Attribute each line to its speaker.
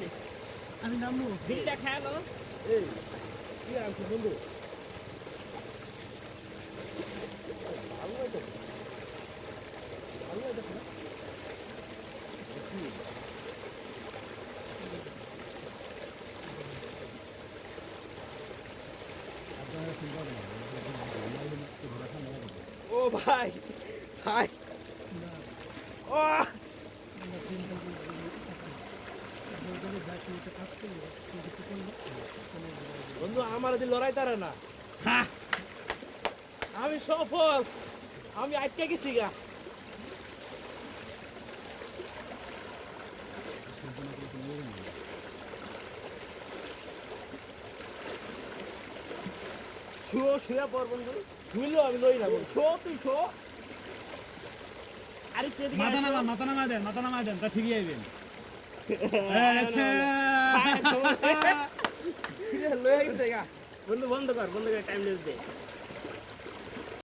Speaker 1: নে
Speaker 2: আমি নামবো
Speaker 1: বিড়িটা খেয়ালো
Speaker 3: এই কি আনছো বন্ধু ভালো হইতো ভালো হইতো না কি
Speaker 2: আপনারা চিন্তা করেন
Speaker 3: ও ভাই ভাই ও বন্ধু আমার যদি লড়াই তারা না আমি সফল আমি আটকে গেছি গা ছুঁয়ো শুয়ে পর বন্ধু ছুঁইলেও আমি লই না বন্ধু ছো তুই ছো আরেকটু এদিকে
Speaker 2: মাথা নামা দেন তা ঠিকই আইবেন
Speaker 3: লয়ে গেছে গা বন্ধু বন্ধ কর টাইম লেস দে